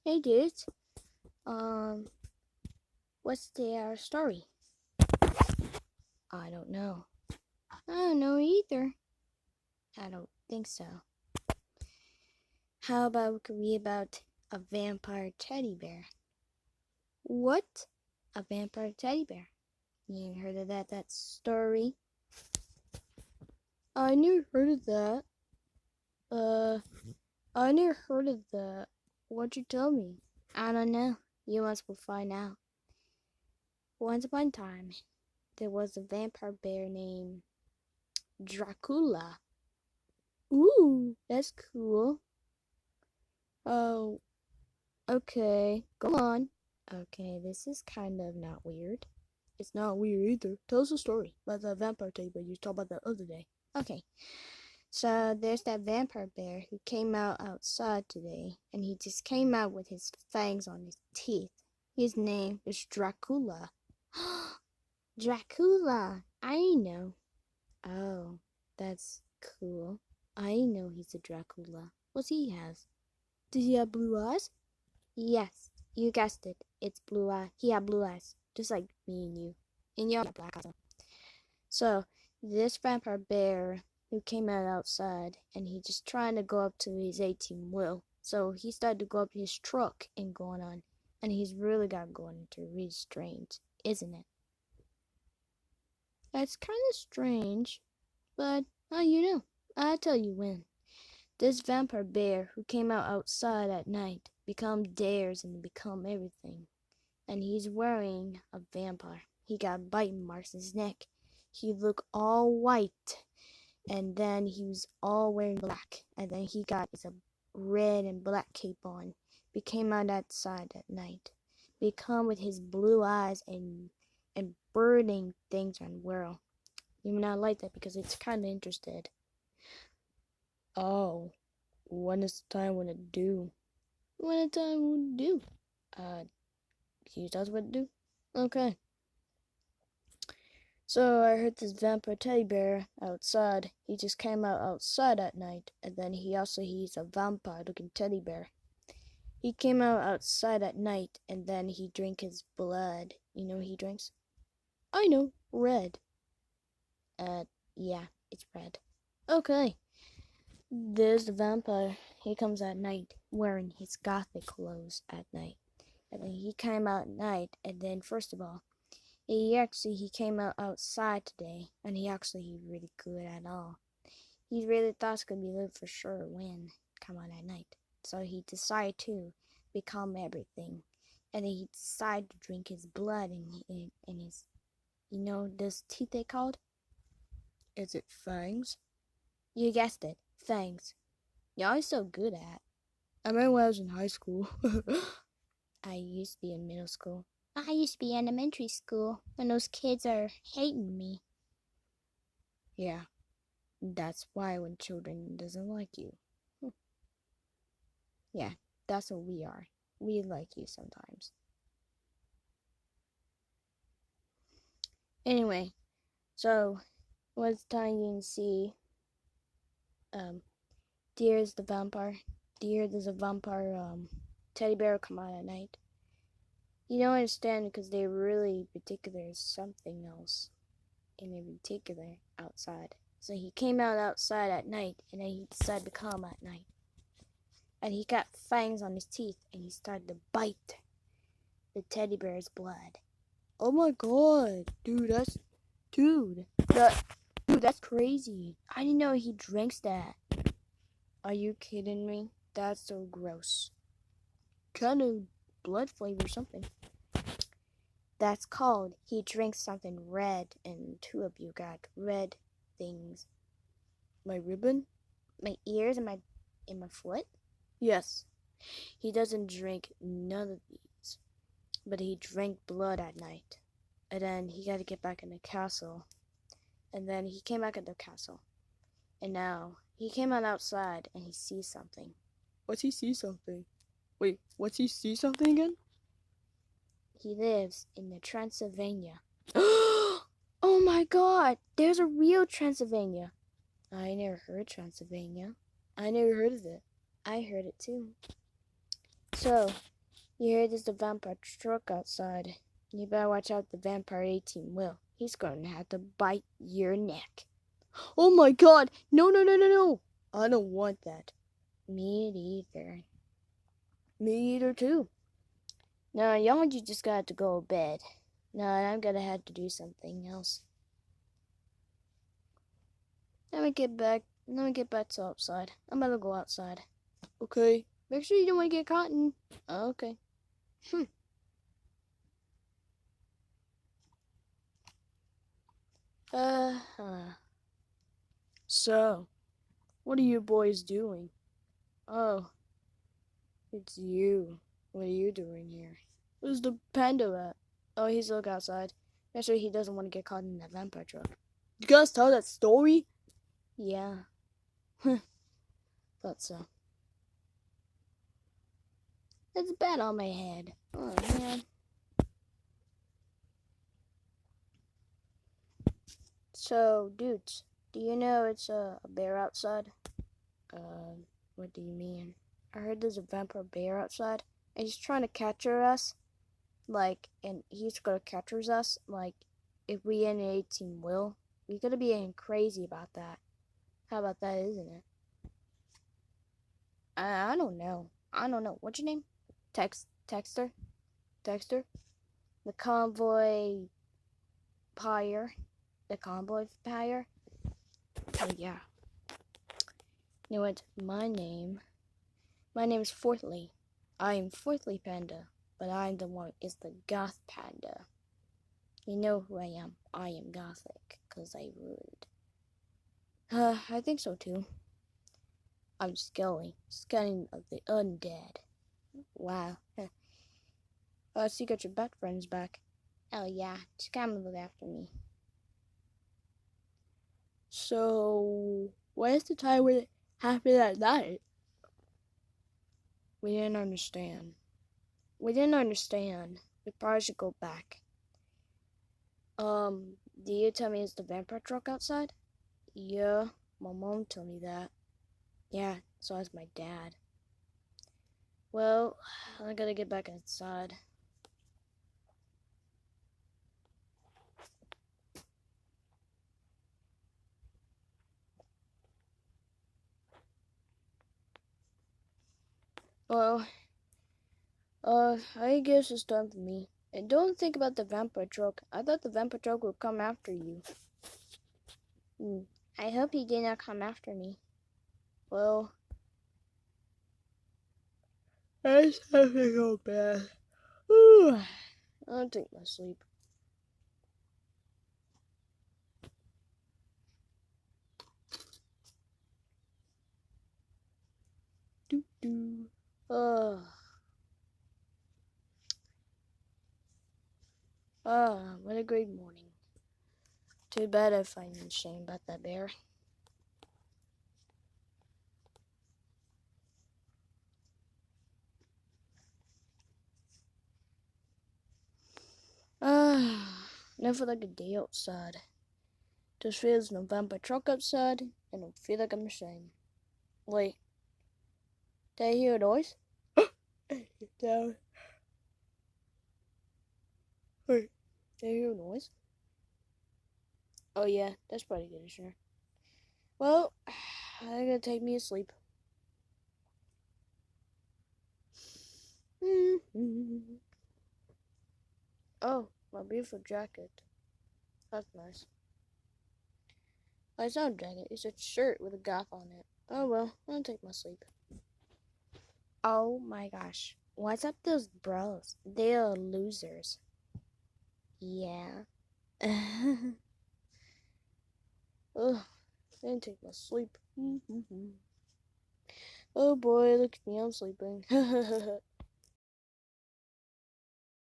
Hey dudes, um, what's their story? I don't know. I don't know either. I don't think so. How about we could read about a vampire teddy bear? What? A vampire teddy bear? You ain't heard of that story? I never heard of that. I never heard of that. What'd you tell me? I don't know. You must will find out. Once upon a time, there was a vampire bear named Dracula. Ooh, that's cool. Oh, okay. Go on. Okay, this is kind of not weird. It's not weird either. Tell us a story about the vampire table you talked about the other day. Okay, so there's that vampire bear who came out outside today, and he just came out with his fangs on his teeth. His name is Dracula. Dracula! I know. Oh, that's cool. I know he's a Dracula. What's he has? Does he have blue eyes? Yes, you guessed it. It's blue eye. He had blue eyes, just like me and you. And you're black also. So, this vampire bear who came out outside, and he just trying to go up to his 18 wheel. So he started to go up his truck and going on. And he's really got going into really strange, isn't it? That's kind of strange, but I'll tell you when. This vampire bear who came out outside at night become dares and become everything. And he's wearing a vampire. He got biting marks in his neck. He looked all white. And then he was all wearing black. And then he got a red and black cape on. Became out outside at night. Become with his blue eyes and burning things on the world. You may not like that because it's kind of interested. Oh, when is the time when it do? When the time when it do? Can you tell us what to do? Okay. So I heard this vampire teddy bear outside. He just came out outside at night, and then he's a vampire looking teddy bear. He came out outside at night, and then he drank his blood. You know what he drinks? I know, red. Yeah, it's red. Okay. There's the vampire. He comes at night wearing his gothic clothes at night. And then he came out at night, and then first of all, he came out outside today, and he's really good at all. He really thought it's gonna be good for sure when come out at night. So he decided to become everything. And then he decided to drink his blood in his, those teeth they called? Is it fangs? You guessed it, fangs. You're always so good at. I remember when I was in high school. I used to be in middle school. I used to be in elementary school when those kids are hating me. Yeah, that's why when children doesn't like you. Yeah, that's what we are. We like you sometimes. Anyway, so what's time you can see Deer's the vampire. There's a vampire teddy bear come out at night. You don't understand because they're really particular something else in particular outside. So he came out outside at night and then he decided to come at night. And he got fangs on his teeth and he started to bite the teddy bear's blood. Oh my god, dude, that's crazy. I didn't know he drinks that. Are you kidding me? That's so gross. Kind of blood flavor or something. That's called he drinks something red, and two of you got red things. My ribbon? My ears and my foot? Yes. He doesn't drink none of these. But he drank blood at night. And then he got to get back in the castle. And then he came back at the castle. And now he came out outside and he sees something. What's he see something? Wait, what's he see something again? He lives in the Transylvania. Oh my god, there's a real Transylvania. I never heard Transylvania. I never heard of it. I heard it too. So, You hear there's a vampire truck outside. You better watch out, the vampire 18 will. He's going to have to bite your neck. Oh my god! No, no, no, no, no! I don't want that. Me either. Me either too. No, y'all just got to go to bed. No, I'm gonna have to do something else. Let me get back to outside. I'm gonna go outside. Okay. Make sure you don't want to get caught in. Okay. Uh, uh. So, what are you boys doing? Oh, it's you. What are you doing here? Where's the panda at? Oh, he's look outside. Make sure he doesn't want to get caught in that vampire truck. You guys tell that story? Yeah. Thought so. It's bad on my head. Oh, man. So, dudes, do you know it's a bear outside? What do you mean? I heard there's a vampire bear outside, and he's trying to capture us. Like, and he's gonna capture us. Like, if we end 18 will, we gotta be getting crazy about that. How about that, isn't it? I don't know. I don't know. What's your name? Texter? Dexter? The convoy pyre. The convoy pyre? Oh, yeah. You know what? My name is Fourthly. I am Fourthly Panda, but I'm the one is the Goth Panda. You know who I am. I am Gothic, 'cause I rude. I think so too. I'm Skelly of the undead. Wow. So you got your bat friends back. Oh yeah, just come and look after me. So, where's the time when it happened at night? We didn't understand. We probably should go back. Do you tell me it's the vampire truck outside? Yeah, my mom told me that. Yeah, so has my dad. Well, I gotta get back inside. Well, I guess it's time for me. And don't think about the vampire truck. I thought the vampire truck would come after you. I hope he did not come after me. Well, I just have to go bed. I'll take my sleep. Doo doo. What a great morning. Too bad I find shame about that bear. Never like a day outside. Just feels no vampire truck outside, and I feel like I'm ashamed. Wait, did I hear a noise? Down. Wait, did I hear a noise? Oh yeah, that's probably good, sure. Well, I gotta take me to sleep. Oh, my beautiful jacket. That's nice. It's not a jacket, it's a shirt with a goth on it. Oh well, I'll take my sleep. Oh my gosh. What's up those bros? They are losers. Yeah. Ugh, didn't take my sleep. Oh boy, look at me, I'm sleeping.